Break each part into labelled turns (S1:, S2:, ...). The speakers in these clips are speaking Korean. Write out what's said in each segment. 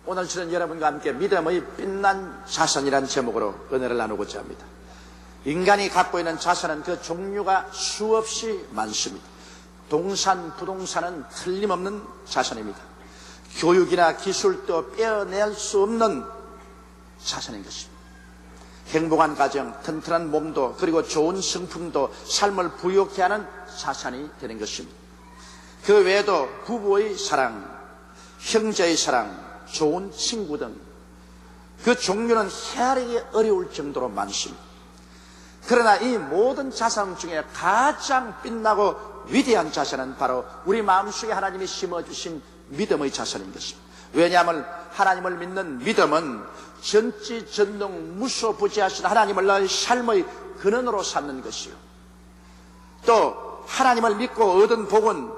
S1: 오늘 저는 여러분과 함께 믿음의 빛난 자산이라는 제목으로 은혜를 나누고자 합니다. 인간이 갖고 있는 자산은 그 종류가 수없이 많습니다. 동산, 부동산은 틀림없는 자산입니다. 교육이나 기술도 빼어낼 수 없는 자산인 것입니다. 행복한 가정, 튼튼한 몸도, 그리고 좋은 성품도 삶을 부유하게 하는 자산이 되는 것입니다. 그 외에도 부부의 사랑, 형제의 사랑, 좋은 친구 등 그 종류는 헤아리기 어려울 정도로 많습니다. 그러나 이 모든 자산 중에 가장 빛나고 위대한 자산은 바로 우리 마음속에 하나님이 심어주신 믿음의 자산인 것입니다. 왜냐하면 하나님을 믿는 믿음은 전지전능 무소부지하신 하나님을 나의 삶의 근원으로 삼는 것이요, 또 하나님을 믿고 얻은 복은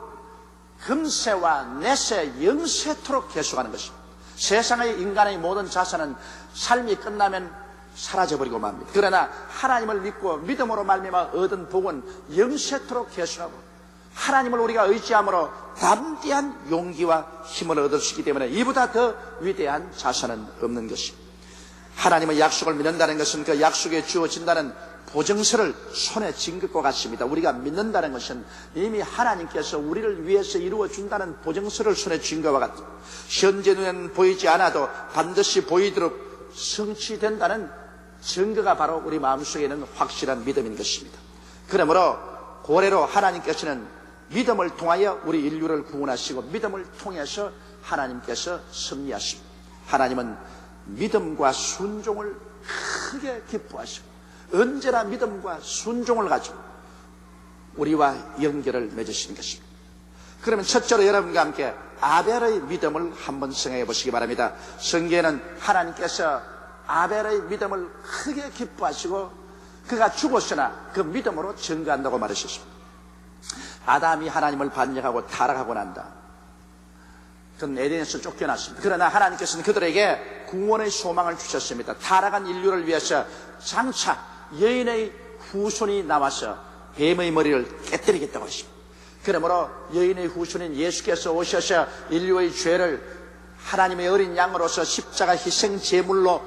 S1: 금세와 내세 영세토록 계속하는 것입니다. 세상의 인간의 모든 자산은 삶이 끝나면 사라져버리고 맙니다. 그러나 하나님을 믿고 믿음으로 말미암아 얻은 복은 영세토록 계속하고, 하나님을 우리가 의지함으로 담대한 용기와 힘을 얻을 수 있기 때문에 이보다 더 위대한 자산은 없는 것입니다. 하나님의 약속을 믿는다는 것은 그 약속에 주어진다는 보증서를 손에 쥔 것과 같습니다. 우리가 믿는다는 것은 이미 하나님께서 우리를 위해서 이루어준다는 보증서를 손에 쥔 것과 같습니다. 현재 눈에는 보이지 않아도 반드시 보이도록 성취된다는 증거가 바로 우리 마음속에 있는 확실한 믿음인 것입니다. 그러므로 고래로 하나님께서는 믿음을 통하여 우리 인류를 구원하시고 믿음을 통해서 하나님께서 승리하십니다. 하나님은 믿음과 순종을 크게 기뻐하시고 언제나 믿음과 순종을 가지고 우리와 연결을 맺으시는 것입니다. 그러면 첫째로 여러분과 함께 아벨의 믿음을 한번 생각해 보시기 바랍니다. 성경에는 하나님께서 아벨의 믿음을 크게 기뻐하시고 그가 죽었으나 그 믿음으로 증거한다고 말하셨습니다. 아담이 하나님을 반역하고 타락하고 난다. 그는 에덴에서 쫓겨났습니다. 그러나 하나님께서는 그들에게 구원의 소망을 주셨습니다. 타락한 인류를 위해서 장차 여인의 후손이 나와서 뱀의 머리를 깨뜨리겠다고 하십니다. 그러므로 여인의 후손인 예수께서 오셔서 인류의 죄를 하나님의 어린 양으로서 십자가 희생 제물로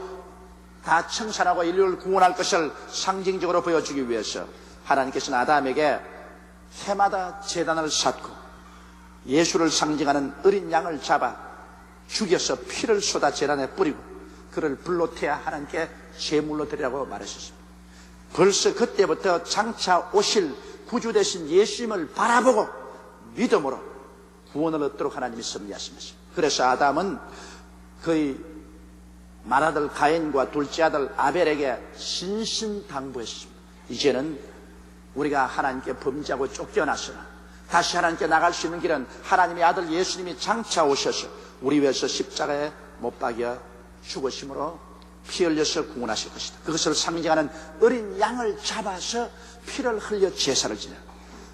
S1: 다 청산하고 인류를 구원할 것을 상징적으로 보여주기 위해서 하나님께서는 아담에게 해마다 제단을 쌓고 예수를 상징하는 어린 양을 잡아 죽여서 피를 쏟아 제단에 뿌리고 그를 불로 태워 하나님께 제물로 드리라고 말하셨습니다. 벌써 그때부터 장차 오실 구주 되신 예수님을 바라보고 믿음으로 구원을 얻도록 하나님이 섭리하십니다. 그래서 아담은 그의 맏아들 가인과 둘째 아들 아벨에게 신신당부했습니다. 이제는 우리가 하나님께 범죄하고 쫓겨났으나 다시 하나님께 나갈 수 있는 길은 하나님의 아들 예수님이 장차 오셔서 우리 위해서 십자가에 못 박여 죽으심으로 피 흘려서 구원하실 것이다. 그것을 상징하는 어린 양을 잡아서 피를 흘려 제사를 지내고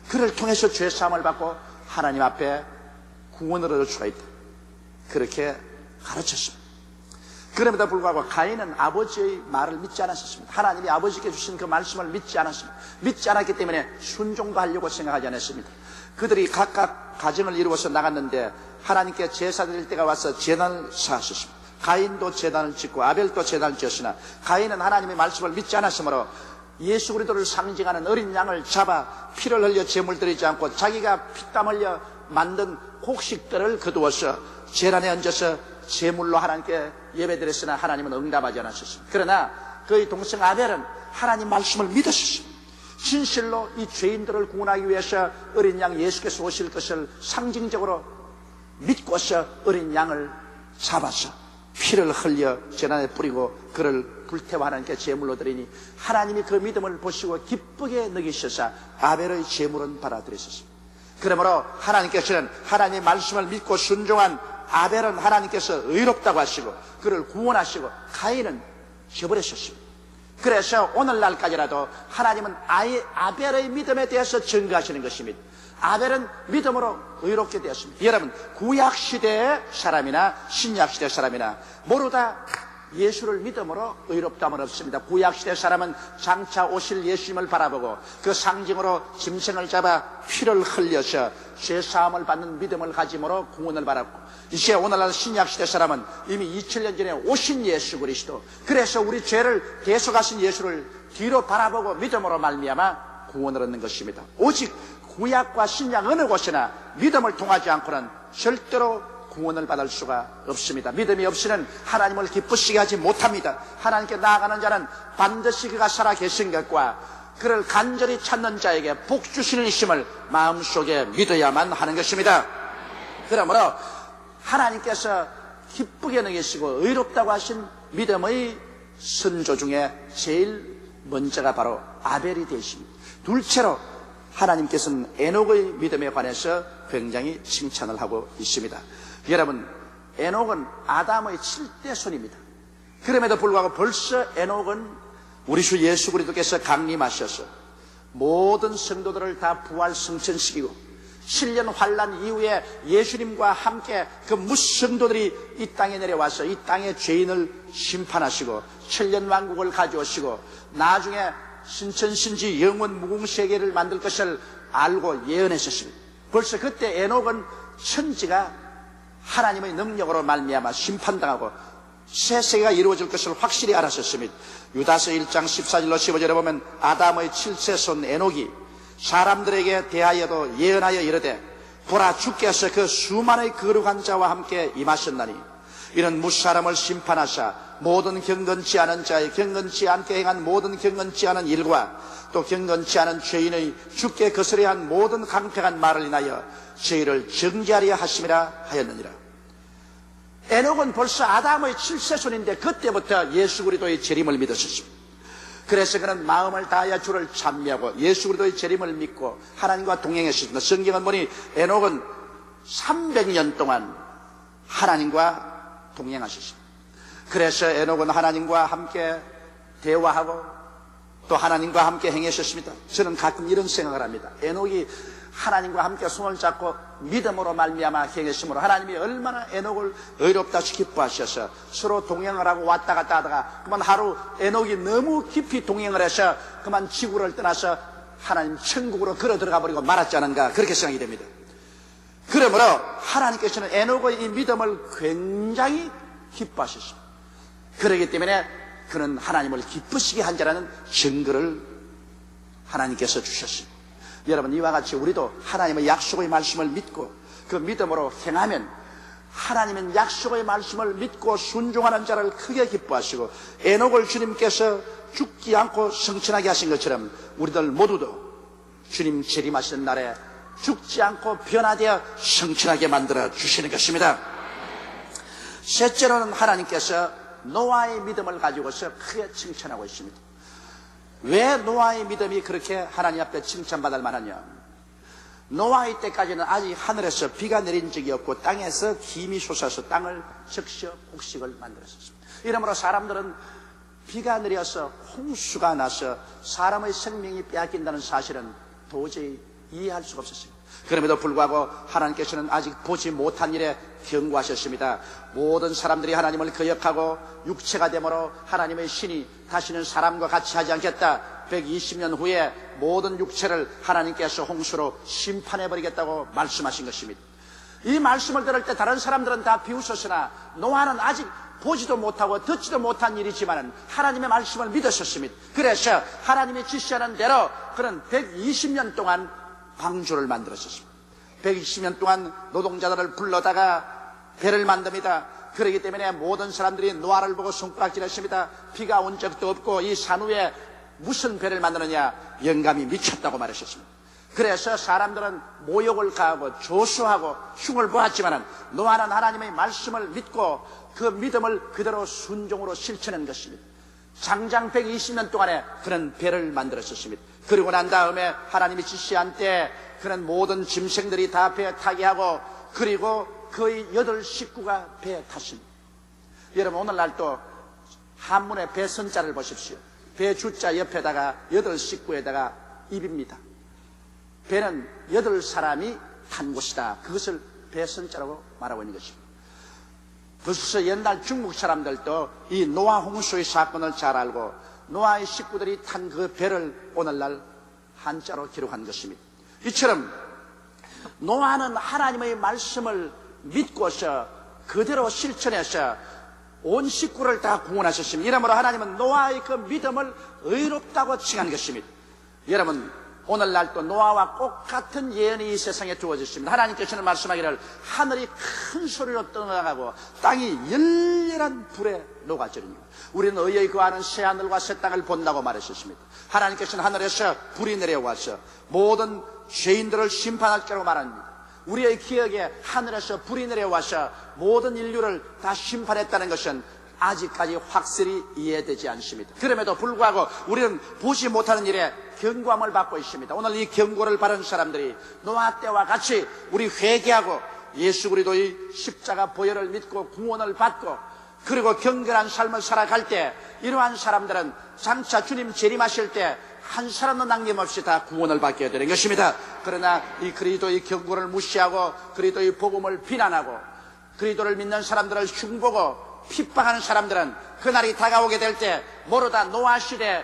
S1: 그를 통해서 죄사함을 받고 하나님 앞에 구원을 얻을 수가 있다. 그렇게 가르쳤습니다. 그럼에도 불구하고 가인은 아버지의 말을 믿지 않았습니다. 하나님이 아버지께 주신 그 말씀을 믿지 않았습니다. 믿지 않았기 때문에 순종도 하려고 생각하지 않았습니다. 그들이 각각 가정을 이루어서 나갔는데 하나님께 제사 드릴 때가 와서 제단을 쌓았습니다. 가인도 제단을 짓고 아벨도 제단을 지었으나 가인은 하나님의 말씀을 믿지 않았으므로 예수 그리스도를 상징하는 어린 양을 잡아 피를 흘려 제물 드리지 않고 자기가 피땀 흘려 만든 곡식들을 거두어서 제단에 얹어서 제물로 하나님께 예배드렸으나 하나님은 응답하지 않으셨습니다. 그러나 그의 동생 아벨은 하나님 말씀을 믿었습니다. 진실로 이 죄인들을 구원하기 위해서 어린 양 예수께서 오실 것을 상징적으로 믿고서 어린 양을 잡아서 피를 흘려 제단에 뿌리고 그를 불태워 하나님께 제물로 드리니 하나님이 그 믿음을 보시고 기쁘게 여기셔서 아벨의 제물은 받아들이셨습니다. 그러므로 하나님께서는 하나님의 말씀을 믿고 순종한 아벨은 하나님께서 의롭다고 하시고 그를 구원하시고 가인은 저버리셨습니다. 그래서 오늘날까지라도 하나님은 아벨의 믿음에 대해서 증거하시는 것입니다. 아벨은 믿음으로 의롭게 되었습니다. 여러분, 구약시대의 사람이나 신약시대의 사람이나 모두 다 예수를 믿음으로 의롭다함은 없습니다. 구약시대 사람은 장차 오실 예수님을 바라보고 그 상징으로 짐승을 잡아 피를 흘려서 죄사함을 받는 믿음을 가짐으로 구원을 받았고, 이제 오늘날 신약시대 사람은 이미 2000년 전에 오신 예수 그리스도, 그래서 우리 죄를 대속하신 예수를 뒤로 바라보고 믿음으로 말미암아 구원을 얻는 것입니다. 오직 구약과 신약 어느 곳이나 믿음을 통하지 않고는 절대로 구원을 받을 수가 없습니다. 믿음이 없이는 하나님을 기쁘시게 하지 못합니다. 하나님께 나아가는 자는 반드시 그가 살아계신 것과 그를 간절히 찾는 자에게 복 주시는 이심을 마음속에 믿어야만 하는 것입니다. 그러므로 하나님께서 기쁘게 여기시고 의롭다고 하신 믿음의 선조 중에 제일 먼저가 바로 아벨이 되십니다. 둘째로 하나님께서는 에녹의 믿음에 관해서 굉장히 칭찬을 하고 있습니다. 여러분, 에녹은 아담의 7대 손입니다. 그럼에도 불구하고 벌써 에녹은 우리 주 예수 그리스도께서 강림하셔서 모든 성도들을 다 부활 승천시키고 7년 환란 이후에 예수님과 함께 그 무성도들이 이 땅에 내려와서 이 땅의 죄인을 심판하시고 7년 왕국을 가져오시고 나중에 신천신지 영원 무궁세계를 만들 것을 알고 예언했었습니다. 벌써 그때 에녹은 천지가 하나님의 능력으로 말미암아 심판당하고 새 세계가 이루어질 것을 확실히 알았었습니다. 유다서 1장 14절로 15절에 보면 아담의 7세 손 에녹이 사람들에게 대하여도 예언하여 이르되 보라, 주께서 그 수만의 거룩한 자와 함께 임하셨나니 이는 무사람을 심판하사 모든 경건치 않은 자의 경건치 않게 행한 모든 경건치 않은 일과 또 경건치 않은 죄인의 주께 거스려 한 모든 강평한 말을 인하여 죄를 정죄하려 하심이라 하였느니라. 에녹은 벌써 아담의 7세 손인데 그때부터 예수 그리스도의 재림을 믿었습니다. 그래서 그는 마음을 다하여 주를 찬미하고 예수 그리스도의 재림을 믿고 하나님과 동행했습니다. 성경은 보니 에녹은 300년 동안 하나님과 동행하셨습니다. 그래서 에녹은 하나님과 함께 대화하고 또 하나님과 함께 행하셨습니다. 저는 가끔 이런 생각을 합니다. 에녹이 하나님과 함께 손을 잡고 믿음으로 말미암아 행했으므로 하나님이 얼마나 에녹을 의롭다시 기뻐하셔서 서로 동행을 하고 왔다 갔다 하다가 그만 하루 에녹이 너무 깊이 동행을 해서 그만 지구를 떠나서 하나님 천국으로 걸어 들어가 버리고 말았지 않은가, 그렇게 생각이 됩니다. 그러므로 하나님께서는 에녹의 이 믿음을 굉장히 기뻐하셨습니다. 그렇기 때문에 그는 하나님을 기쁘시게 한 자라는 증거를 하나님께서 주셨습니다. 여러분, 이와 같이 우리도 하나님의 약속의 말씀을 믿고 그 믿음으로 행하면 하나님은 약속의 말씀을 믿고 순종하는 자를 크게 기뻐하시고 에녹을 주님께서 죽지 않고 성천하게 하신 것처럼 우리들 모두도 주님 재림하시는 날에 죽지 않고 변화되어 성천하게 만들어 주시는 것입니다. 셋째로는 하나님께서 노아의 믿음을 가지고서 크게 칭찬하고 있습니다. 왜 노아의 믿음이 그렇게 하나님 앞에 칭찬받을 만하냐? 노아의 때까지는 아직 하늘에서 비가 내린 적이 없고 땅에서 김이 솟아서 땅을 적셔 곡식을 만들었습니다. 이러므로 사람들은 비가 내려서 홍수가 나서 사람의 생명이 빼앗긴다는 사실은 도저히 이해할 수가 없었습니다. 그럼에도 불구하고 하나님께서는 아직 보지 못한 일에 경고하셨습니다. 모든 사람들이 하나님을 거역하고 육체가 되므로 하나님의 신이 다시는 사람과 같이 하지 않겠다. 120년 후에 모든 육체를 하나님께서 홍수로 심판해버리겠다고 말씀하신 것입니다. 이 말씀을 들을 때 다른 사람들은 다 비웃었으나 노아는 아직 보지도 못하고 듣지도 못한 일이지만 하나님의 말씀을 믿었었습니다. 그래서 하나님이 지시하는 대로 그는 120년 동안 방주를 만들었습니다. 120년 동안 노동자들을 불러다가 배를 만듭니다. 그렇기 때문에 모든 사람들이 노아를 보고 손가락질했습니다. 비가 온 적도 없고 이 산 위에 무슨 배를 만드느냐, 영감이 미쳤다고 말하셨습니다. 그래서 사람들은 모욕을 가하고 조수하고 흉을 보았지만 노아는 하나님의 말씀을 믿고 그 믿음을 그대로 순종으로 실천한 것입니다. 장장 120년 동안에 그는 배를 만들었습니다. 그리고 난 다음에 하나님이 지시한 때 그는 모든 짐승들이 다 배에 타게 하고 그리고 거의 8 식구가 배에 탔습니다. 여러분, 오늘날 또 한문의 배선자를 보십시오. 배 주자 옆에다가 8 식구에다가 입입니다. 배는 8 사람이 탄 곳이다. 그것을 배선자라고 말하고 있는 것입니다. 벌써 옛날 중국 사람들도 이 노아 홍수의 사건을 잘 알고 노아의 식구들이 탄 그 배를 오늘날 한자로 기록한 것입니다. 이처럼 노아는 하나님의 말씀을 믿고서 그대로 실천해서 온 식구를 다 구원하셨습니다. 이러므로 하나님은 노아의 그 믿음을 의롭다고 칭한 것입니다. 여러분, 오늘날 또 노아와 똑같은 예언이 이 세상에 주어졌습니다. 하나님께서는 말씀하기를 하늘이 큰 소리로 떠나가고 땅이 열렬한 불에 녹아지리니 우리는 의의 거하는 새 하늘과 새 땅을 본다고 말하셨습니다. 하나님께서는 하늘에서 불이 내려와서 모든 죄인들을 심판할 거라고 말합니다. 우리의 기억에 하늘에서 불이 내려와서 모든 인류를 다 심판했다는 것은 아직까지 확실히 이해되지 않습니다. 그럼에도 불구하고 우리는 보지 못하는 일에 경고함을 받고 있습니다. 오늘 이 경고를 받은 사람들이 노아 때와 같이 우리 회개하고 예수 그리스도의 십자가 보혈을 믿고 구원을 받고 그리고 경건한 삶을 살아갈 때 이러한 사람들은 장차 주님 재림하실 때 한 사람도 남김없이 다 구원을 받게 되는 것입니다. 그러나 이 그리스도의 경고를 무시하고 그리스도의 복음을 비난하고 그리스도를 믿는 사람들을 흉보고 핍박하는 사람들은 그날이 다가오게 될 때 모르다 노아 시대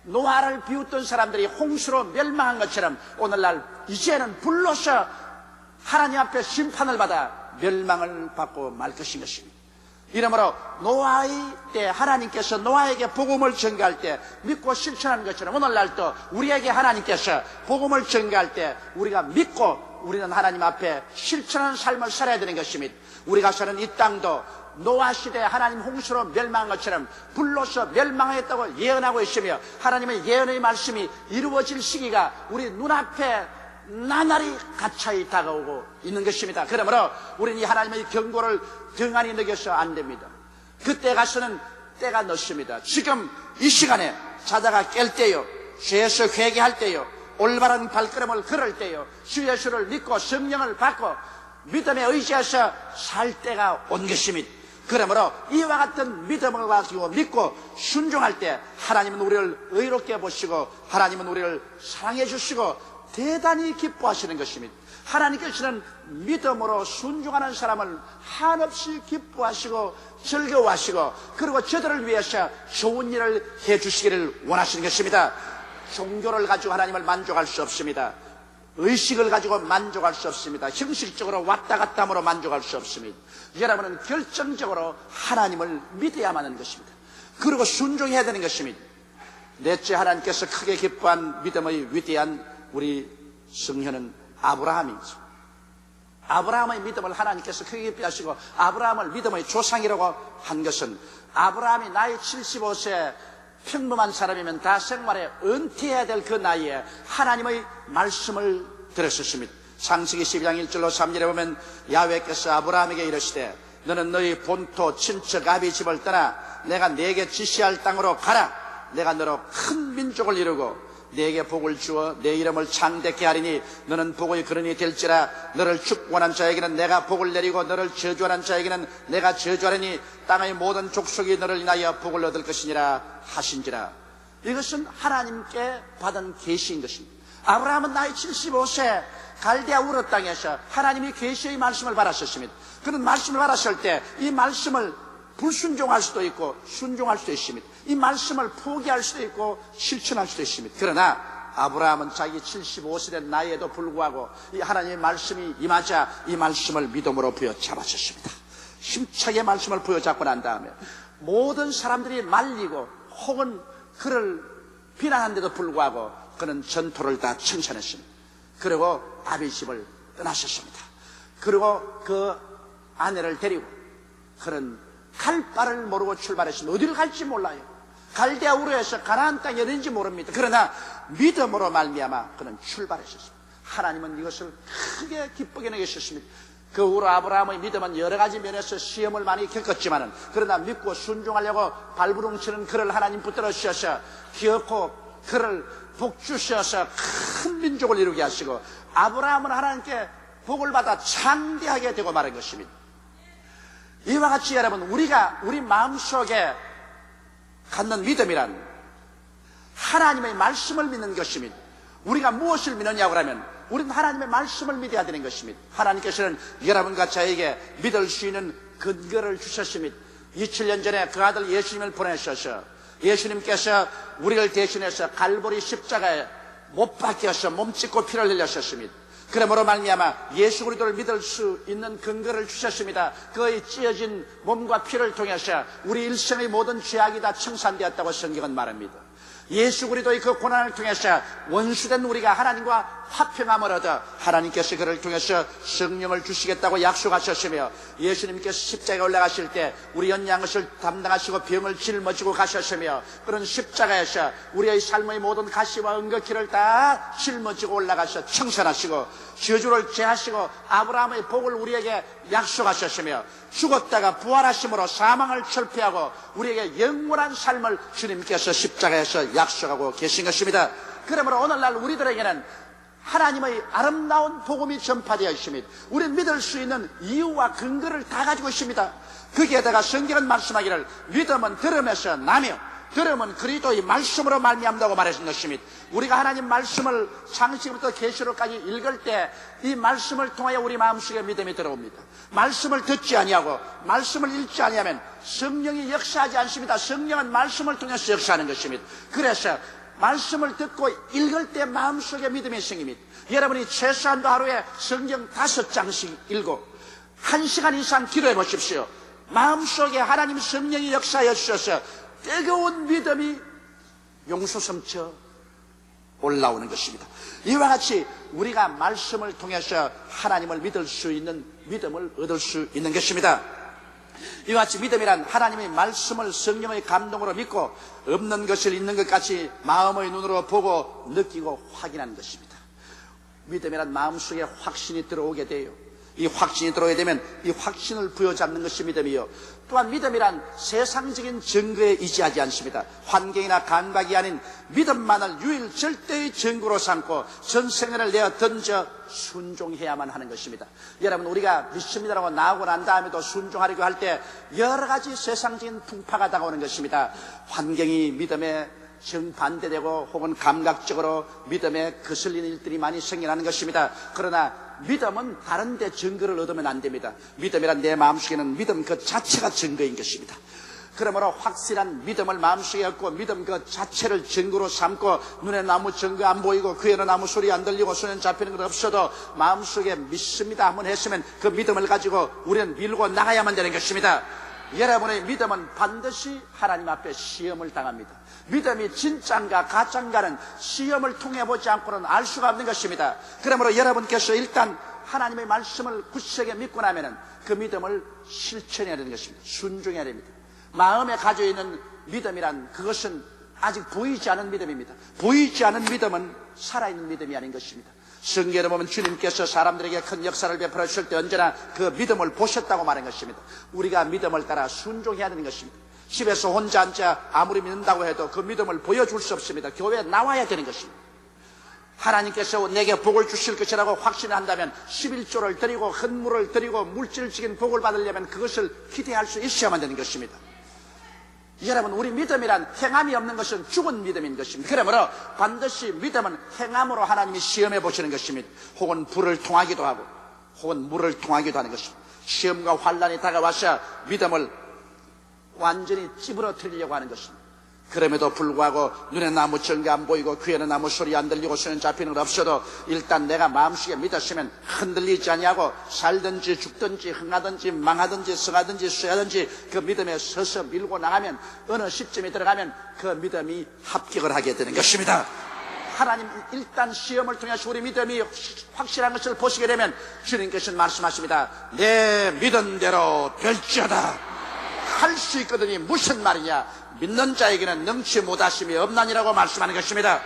S1: 노아를 비웃던 사람들이 홍수로 멸망한 것처럼 오늘날 이제는 불로서 하나님 앞에 심판을 받아 멸망을 받고 말 것인 것입니다. 이러므로 노아의 때 하나님께서 노아에게 복음을 전가할 때 믿고 실천하는 것처럼 오늘날도 우리에게 하나님께서 복음을 전가할 때 우리가 믿고 우리는 하나님 앞에 실천하는 삶을 살아야 되는 것입니다. 우리가 사는 이 땅도 노아 시대에 하나님 홍수로 멸망한 것처럼 불로서 멸망하겠다고 예언하고 있으며 하나님의 예언의 말씀이 이루어질 시기가 우리 눈앞에 나날이 가차히 다가오고 있는 것입니다. 그러므로 우리는 이 하나님의 경고를 등한히 느껴서 안 됩니다. 그때 가서는 때가 늦습니다. 지금 이 시간에 자다가 깰 때요, 죄에서 회개할 때요, 올바른 발걸음을 걸을 때요, 주 예수를 믿고 성령을 받고 믿음에 의지해서 살 때가 온 것입니다. 그러므로 이와 같은 믿음을 가지고 믿고 순종할 때 하나님은 우리를 의롭게 보시고 하나님은 우리를 사랑해 주시고 대단히 기뻐하시는 것입니다. 하나님께서는 믿음으로 순종하는 사람을 한없이 기뻐하시고 즐거워하시고 그리고 저들을 위해서 좋은 일을 해주시기를 원하시는 것입니다. 종교를 가지고 하나님을 만족할 수 없습니다. 의식을 가지고 만족할 수 없습니다. 형식적으로 왔다 갔다 함으로 만족할 수 없습니다. 여러분은 결정적으로 하나님을 믿어야만 하는 것입니다. 그리고 순종해야 되는 것입니다. 넷째, 하나님께서 크게 기뻐한 믿음의 위대한 우리 성현은 아브라함이죠. 아브라함의 믿음을 하나님께서 크게 기뻐하시고 아브라함을 믿음의 조상이라고 한 것은 아브라함이 나이 75세 평범한 사람이면 다 생활에 은퇴해야 될 그 나이에 하나님의 말씀을 들었습니다. 창세기 12장 1절로 3절에 보면 야훼께서 아브라함에게 이르시되 너는 너희 본토 친척 아비 집을 떠나 내가 네게 지시할 땅으로 가라. 내가 너로 큰 민족을 이루고 네게 복을 주어 내 이름을 창대케 하리니 너는 복의 근원이 될지라. 너를 축원한 자에게는 내가 복을 내리고 너를 저주하는 자에게는 내가 저주하리니 땅의 모든 족속이 너를 인하여 복을 얻을 것이니라 하신지라. 이것은 하나님께 받은 계시인 것입니다. 아브라함은 나이 75세 갈대아 우르 땅에서 하나님이 계시의 말씀을 받았었습니다. 그런 말씀을 받았을 때 이 말씀을 불순종할 수도 있고 순종할 수도 있습니다. 이 말씀을 포기할 수도 있고 실천할 수도 있습니다. 그러나 아브라함은 자기 75세 된 나이에도 불구하고 이 하나님의 말씀이 임하자 이 말씀을 믿음으로 부여잡았었습니다. 힘차게 말씀을 부여잡고 난 다음에 모든 사람들이 말리고 혹은 그를 비난하는데도 불구하고 그는 전토를 다 청산했습니다. 그리고 아비 집을 떠나셨습니다. 그리고 그 아내를 데리고 그는 갈 바를 모르고 출발했습니다. 어디를 갈지 몰라요. 갈대아 우르에서 가나안 땅이 어딘지 모릅니다. 그러나 믿음으로 말미암아 그는 출발했습니다. 하나님은 이것을 크게 기쁘게 여기셨습니다. 그 후로 아브라함의 믿음은 여러 가지 면에서 시험을 많이 겪었지만은 그러나 믿고 순종하려고 발부둥치는 그를 하나님 붙들어 주셔서 기어코 그를 복 주셔서 큰 민족을 이루게 하시고 아브라함은 하나님께 복을 받아 창대하게 되고 말한 것입니다. 이와 같이 여러분 우리가 우리 마음속에 갖는 믿음이란 하나님의 말씀을 믿는 것입니다. 우리가 무엇을 믿느냐고 하면 우리는 하나님의 말씀을 믿어야 되는 것입니다. 하나님께서는 여러분과 저에게 믿을 수 있는 근거를 주셨습니다. 2000년 전에 그 아들 예수님을 보내셔서 예수님께서 우리를 대신해서 갈보리 십자가에 못 박혀서 몸짓고 피를 흘리셨습니다. 그러므로 말미암아 예수 그리스도를 믿을 수 있는 근거를 주셨습니다. 그의 찢어진 몸과 피를 통해서 우리 일생의 모든 죄악이 다 청산되었다고 성경은 말합니다. 예수 그리스도의 그 고난을 통해서 원수된 우리가 하나님과 화평함을 얻어 하나님께서 그를 통해서 성령을 주시겠다고 약속하셨으며 예수님께서 십자가에 올라가실 때 우리 연약한 것을 담당하시고 병을 짊어지고 가셨으며 그런 십자가에서 우리의 삶의 모든 가시와 은거키를 다 짊어지고 올라가서 청산하시고 저주를 제하시고 아브라함의 복을 우리에게 약속하셨으며 죽었다가 부활하심으로 사망을 철폐하고 우리에게 영원한 삶을 주님께서 십자가에서 약속하고 계신 것입니다. 그러므로 오늘날 우리들에게는 하나님의 아름다운 복음이 전파되어 있습니다. 우리는 믿을 수 있는 이유와 근거를 다 가지고 있습니다. 거기에다가 성경은 말씀하기를 믿음은 들음에서 나며 들음은 그리스도의 말씀으로 말미암다고 말하신 것입니다. 우리가 하나님 말씀을 창세기부터 계시록까지 읽을 때 이 말씀을 통하여 우리 마음속에 믿음이 들어옵니다. 말씀을 듣지 아니하고 말씀을 읽지 아니하면 성령이 역사하지 않습니다. 성령은 말씀을 통해서 역사하는 것입니다. 그래서 말씀을 듣고 읽을 때 마음속에 믿음이 생깁니다. 여러분이 최소한도 하루에 성경 5장씩 읽고 1시간 이상 기도해 보십시오. 마음속에 하나님 성령이 역사하여 주셔서 뜨거운 믿음이 용솟음쳐 올라오는 것입니다. 이와 같이 우리가 말씀을 통해서 하나님을 믿을 수 있는 믿음을 얻을 수 있는 것입니다. 이와 같이 믿음이란 하나님의 말씀을 성령의 감동으로 믿고 없는 것을 있는 것 같이 마음의 눈으로 보고 느끼고 확인하는 것입니다. 믿음이란 마음속에 확신이 들어오게 돼요. 이 확신이 들어오게 되면 이 확신을 부여잡는 것이 믿음이요. 또한 믿음이란 세상적인 증거에 의지하지 않습니다. 환경이나 감각이 아닌 믿음만을 유일 절대의 증거로 삼고 전생애를 내어 던져 순종해야만 하는 것입니다. 여러분, 우리가 믿습니다라고 나오고 난 다음에도 순종하려고 할 때 여러 가지 세상적인 풍파가 다가오는 것입니다. 환경이 믿음에 정반대되고 혹은 감각적으로 믿음에 거슬리는 일들이 많이 생겨나는 것입니다. 그러나 믿음은 다른 데 증거를 얻으면 안 됩니다. 믿음이란 내 마음속에는 믿음 그 자체가 증거인 것입니다. 그러므로 확실한 믿음을 마음속에 얻고 믿음 그 자체를 증거로 삼고 눈에는 아무 증거 안 보이고 귀에는 아무 소리 안 들리고 손에 잡히는 것 없어도 마음속에 믿습니다 한번 했으면 그 믿음을 가지고 우리는 밀고 나가야만 되는 것입니다. 여러분의 믿음은 반드시 하나님 앞에 시험을 당합니다. 믿음이 진짜인가 가짜인가는 시험을 통해 보지 않고는 알 수가 없는 것입니다. 그러므로 여러분께서 일단 하나님의 말씀을 굳세게 믿고 나면은 그 믿음을 실천해야 되는 것입니다. 순종해야 됩니다. 마음에 가지고 있는 믿음이란 그것은 아직 보이지 않은 믿음입니다. 보이지 않은 믿음은 살아있는 믿음이 아닌 것입니다. 성경에 보면 주님께서 사람들에게 큰 역사를 베풀어 주실 때 언제나 그 믿음을 보셨다고 말한 것입니다. 우리가 믿음을 따라 순종해야 되는 것입니다. 집에서 혼자 앉아 아무리 믿는다고 해도 그 믿음을 보여줄 수 없습니다. 교회에 나와야 되는 것입니다. 하나님께서 내게 복을 주실 것이라고 확신한다면 11조를 드리고 헌물을 드리고 물질적인 복을 받으려면 그것을 기대할 수 있어야만 되는 것입니다. 여러분, 우리 믿음이란 행함이 없는 것은 죽은 믿음인 것입니다. 그러므로 반드시 믿음은 행함으로 하나님이 시험해 보시는 것입니다. 혹은 불을 통하기도 하고 혹은 물을 통하기도 하는 것입니다. 시험과 환난이 다가와서 믿음을 완전히 찌부러뜨리려고 하는 것입니다. 그럼에도 불구하고 눈에는 아무 증거 안 보이고 귀에는 아무 소리 안 들리고 손에 잡히는 것 없어도 일단 내가 마음속에 믿었으면 흔들리지 아니하고 살든지 죽든지 흥하든지 망하든지 성하든지 쇠하든지 그 믿음에 서서 밀고 나가면 어느 시점에 들어가면 그 믿음이 합격을 하게 되는 것입니다. 하나님 일단 시험을 통해서 우리 믿음이 확실한 것을 보시게 되면 주님께서는 말씀하십니다. 내 믿은 대로 될지어다. 할 수 있거든요. 무슨 말이냐? 믿는 자에게는 능치 못하심이 없나니라고 말씀하는 것입니다.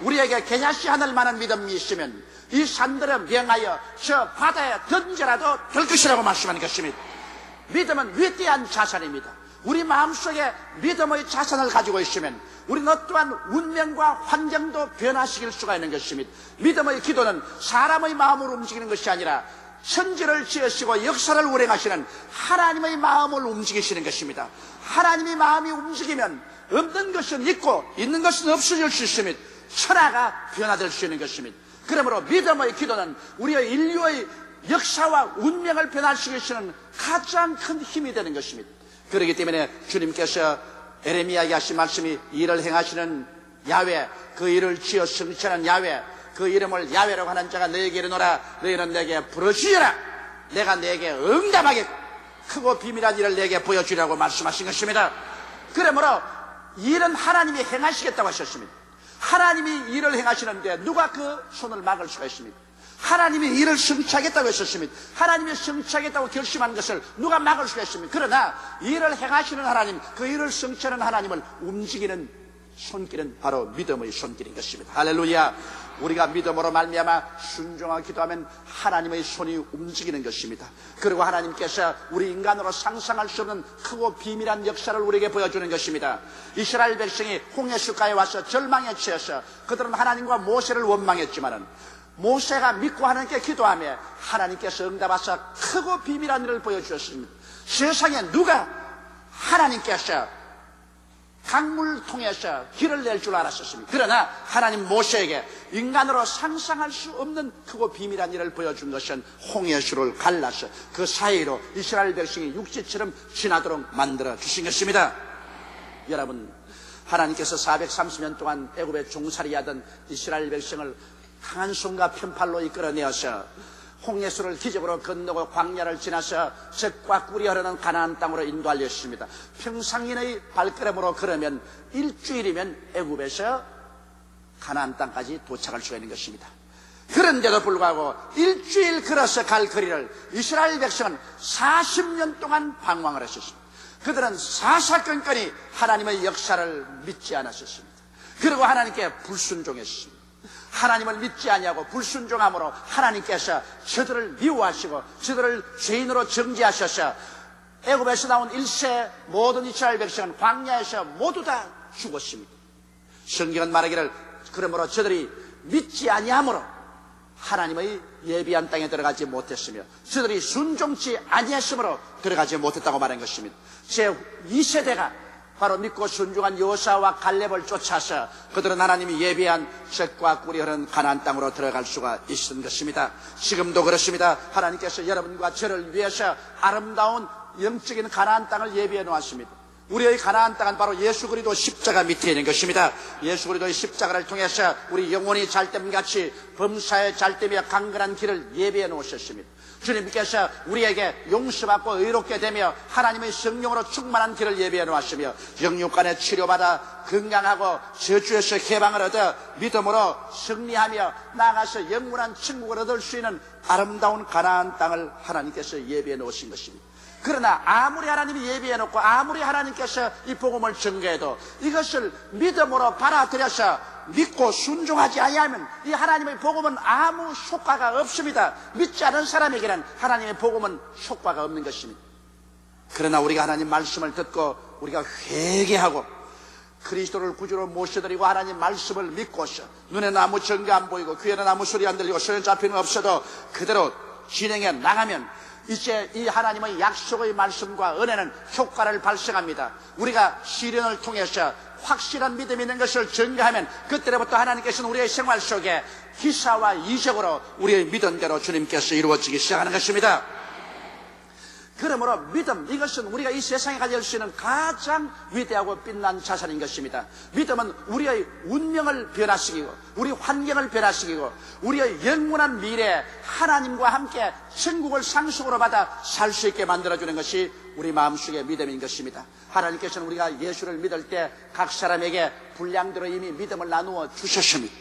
S1: 우리에게 개냐시 하늘 만한 믿음이 있으면 이 산들을 명하여 저 바다에 던져라도 될 것이라고 말씀하는 것입니다. 믿음은 위대한 자산입니다. 우리 마음속에 믿음의 자산을 가지고 있으면 우리는 어떠한 운명과 환경도 변화시킬 수가 있는 것입니다. 믿음의 기도는 사람의 마음을 움직이는 것이 아니라 천지를 지으시고 역사를 운행하시는 하나님의 마음을 움직이시는 것입니다. 하나님의 마음이 움직이면 없는 것은 있고 있는 것은 없어질 수 있습니다. 천하가 변화될 수 있는 것입니다. 그러므로 믿음의 기도는 우리의 인류의 역사와 운명을 변화시키시는 가장 큰 힘이 되는 것입니다. 그렇기 때문에 주님께서 에레미야에게 하신 말씀이 일을 행하시는 야훼, 그 일을 지어 성취하는 야훼, 그 이름을 야훼라고 하는 자가 너에게 이르노라. 너희는 내게 부르짖으라. 내가 내게 응답하게 크고 비밀한 일을 내게 보여주라고 말씀하신 것입니다. 그러므로 일은 하나님이 행하시겠다고 하셨습니다. 하나님이 일을 행하시는데 누가 그 손을 막을 수가 있습니까? 하나님이 일을 성취하겠다고 했었습니다. 하나님이 성취하겠다고 결심한 것을 누가 막을 수가 있습니까? 그러나 일을 행하시는 하나님, 그 일을 성취하는 하나님을 움직이는 손길은 바로 믿음의 손길인 것입니다. 할렐루야. 우리가 믿음으로 말미암아 순종하고 기도하면 하나님의 손이 움직이는 것입니다. 그리고 하나님께서 우리 인간으로 상상할 수 없는 크고 비밀한 역사를 우리에게 보여주는 것입니다. 이스라엘 백성이 홍해수가에 와서 절망에 처해서 그들은 하나님과 모세를 원망했지만은 모세가 믿고 하나님께 기도하며 하나님께서 응답하사 크고 비밀한 일을 보여주셨습니다. 세상에 누가 하나님께서 강물 통해서 길을 낼 줄 알았었습니다. 그러나 하나님 모세에게 인간으로 상상할 수 없는 크고 비밀한 일을 보여준 것은 홍해수를 갈라서 그 사이로 이스라엘 백성이 육지처럼 지나도록 만들어 주신 것입니다. 여러분, 하나님께서 430년 동안 애굽에 종살이하던 이스라엘 백성을 강한 손과 편팔로 이끌어내어서 홍해수를 기적으로 건너고 광야를 지나서 젖과 꿀이 흐르는 가나안 땅으로 인도하였습니다. 평상인의 발걸음으로 걸으면 일주일이면 애굽에서 가나안 땅까지 도착할 수가 있는 것입니다. 그런데도 불구하고 일주일 걸어서 갈 거리를 이스라엘 백성은 40년 동안 방황을 했었습니다. 그들은 사사건건이 하나님의 역사를 믿지 않았었습니다. 그리고 하나님께 불순종했습니다. 하나님을 믿지 아니하고 불순종함으로 하나님께서 저들을 미워하시고 저들을 죄인으로 정죄하셔서 애굽에서 나온 1세 모든 이스라엘 백성은 광야에서 모두 다 죽었습니다. 성경은 말하기를 그러므로 저들이 믿지 아니함으로 하나님의 예비한 땅에 들어가지 못했으며 저들이 순종치 아니했으므로 들어가지 못했다고 말한 것입니다. 제 2세대가 바로 믿고 순종한 여호수아와 갈렙을 쫓아서 그들은 하나님이 예비한 젖과 꿀이 흐르는 가나안 땅으로 들어갈 수가 있었던 것입니다. 지금도 그렇습니다. 하나님께서 여러분과 저를 위해서 아름다운 영적인 가나안 땅을 예비해 놓았습니다. 우리의 가나안 땅은 바로 예수 그리스도 십자가 밑에 있는 것입니다. 예수 그리스도의 십자가를 통해서 우리 영혼이 잘됨같이 범사에 잘되며 강건한 길을 예비해 놓으셨습니다. 주님께서 우리에게 용서받고 의롭게 되며 하나님의 성령으로 충만한 길을 예비해 놓았으며 영육간에 치료받아 건강하고 저주에서 해방을 얻어 믿음으로 승리하며 나아가서 영원한 천국을 얻을 수 있는 아름다운 가나안 땅을 하나님께서 예비해 놓으신 것입니다. 그러나 아무리 하나님이 예비해 놓고 아무리 하나님께서 이 복음을 전개해도 이것을 믿음으로 받아들여서 믿고 순종하지 아니하면 이 하나님의 복음은 아무 효과가 없습니다. 믿지 않은 사람에게는 하나님의 복음은 효과가 없는 것입니다. 그러나 우리가 하나님 말씀을 듣고 우리가 회개하고 그리스도를 구주로 모셔드리고 하나님 말씀을 믿고서 눈에는 아무 증거 안 보이고 귀에는 아무 소리 안 들리고 손에 잡히는 없어도 그대로 진행해 나가면 이제 이 하나님의 약속의 말씀과 은혜는 효과를 발생합니다. 우리가 시련을 통해서 확실한 믿음이 있는 것을 증거하면 그때부터 하나님께서는 우리의 생활 속에 기사와 이적으로 우리의 믿음대로 주님께서 이루어지기 시작하는 것입니다. 그러므로 믿음, 이것은 우리가 이 세상에 가질 수 있는 가장 위대하고 빛난 자산인 것입니다. 믿음은 우리의 운명을 변화시키고 우리 환경을 변화시키고 우리의 영원한 미래에 하나님과 함께 천국을 상속으로 받아 살 수 있게 만들어주는 것이 우리 마음속의 믿음인 것입니다. 하나님께서는 우리가 예수를 믿을 때 각 사람에게 분량대로 이미 믿음을 나누어 주셨습니다.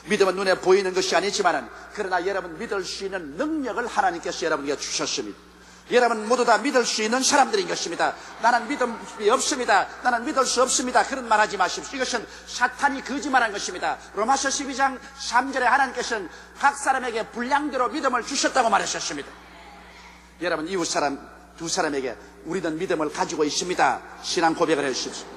S1: 믿음은 눈에 보이는 것이 아니지만 그러나 여러분 믿을 수 있는 능력을 하나님께서 여러분에게 주셨습니다. 여러분 모두 다 믿을 수 있는 사람들인 것입니다. 나는 믿음이 없습니다. 나는 믿을 수 없습니다. 그런 말 하지 마십시오. 이것은 사탄이 거짓말한 것입니다. 로마서 12장 3절에 하나님께서는 각 사람에게 분량대로 믿음을 주셨다고 말하셨습니다. 여러분 이웃 사람 두 사람에게 우리는 믿음을 가지고 있습니다. 신앙 고백을 해주십시오.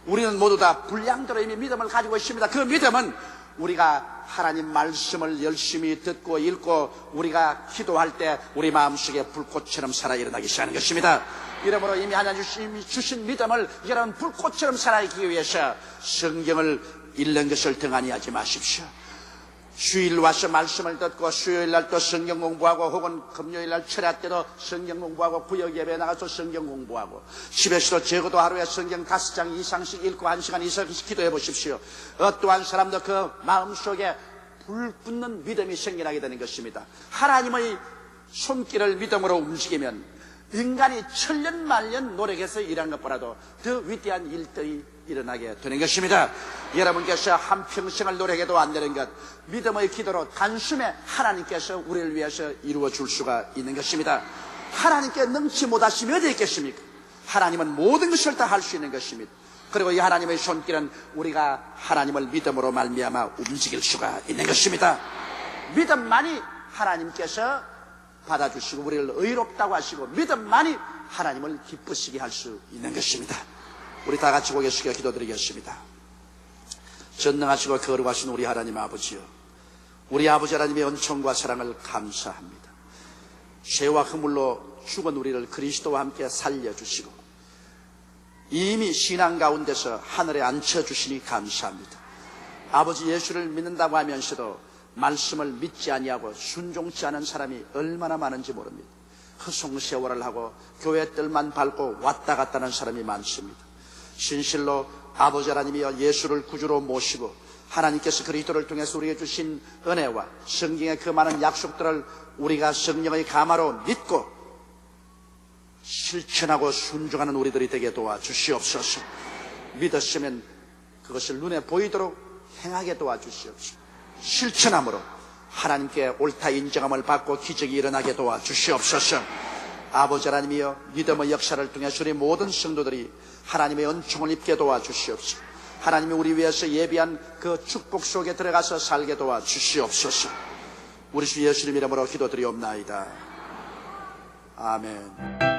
S1: 우리는 모두 다 분량대로 이미 믿음을 가지고 있습니다. 그 믿음은 우리가 하나님 말씀을 열심히 듣고 읽고 우리가 기도할 때 우리 마음속에 불꽃처럼 살아 일어나기 시작하는 것입니다. 이러므로 이미 하나님이 주신 믿음을 여러분 불꽃처럼 살아있기 위해서 성경을 읽는 것을 등한히 하지 마십시오. 주일 와서 말씀을 듣고 수요일날 또 성경 공부하고 혹은 금요일날 철야 때도 성경 공부하고 구역 예배 나가서 성경 공부하고 집에서도 적어도 하루에 성경 5장 이상씩 읽고 1시간 이상씩 기도해 보십시오. 어떠한 사람도 그 마음속에 불붙는 믿음이 생겨나게 되는 것입니다. 하나님의 손길을 믿음으로 움직이면 인간이 천년만년 노력해서 일한 것보다도 더 위대한 일들이 일어나게 되는 것입니다. 여러분께서 한평생을 노력해도 안 되는 것, 믿음의 기도로 단숨에 하나님께서 우리를 위해서 이루어 줄 수가 있는 것입니다. 하나님께 능치 못하시면 어디 있겠습니까? 하나님은 모든 것을 다 할 수 있는 것입니다. 그리고 이 하나님의 손길은 우리가 하나님을 믿음으로 말미암아 움직일 수가 있는 것입니다. 믿음만이 하나님께서 받아주시고 우리를 의롭다고 하시고 믿음만이 하나님을 기쁘시게 할 수 있는 것입니다. 우리 다 같이 고개 숙여 기도드리겠습니다. 전능하시고 거룩하신 우리 하나님 아버지요, 우리 아버지 하나님의 은총과 사랑을 감사합니다. 죄와 허물로 죽은 우리를 그리스도와 함께 살려주시고 이미 신앙 가운데서 하늘에 앉혀주시니 감사합니다. 아버지, 예수를 믿는다고 하면서도 말씀을 믿지 아니하고 순종치 않은 사람이 얼마나 많은지 모릅니다. 허송세월을 하고 교회 뜰만 밟고 왔다 갔다 하는 사람이 많습니다. 진실로 아버지 하나님이여 예수를 구주로 모시고 하나님께서 그리스도를 통해서 우리에게 주신 은혜와 성경의 그 많은 약속들을 우리가 성령의 감화로 믿고 실천하고 순종하는 우리들이 되게 도와주시옵소서. 믿었으면 그것을 눈에 보이도록 행하게 도와주시옵소서. 실천함으로 하나님께 옳다 인정함을 받고 기적이 일어나게 도와주시옵소서. 아버지 하나님이여 믿음의 역사를 통해서 우리 모든 성도들이 하나님의 은총을 입게 도와주시옵소서. 하나님이 우리 위해서 예비한 그 축복 속에 들어가서 살게 도와주시옵소서. 우리 주 예수님 이름으로 기도드리옵나이다. 아멘.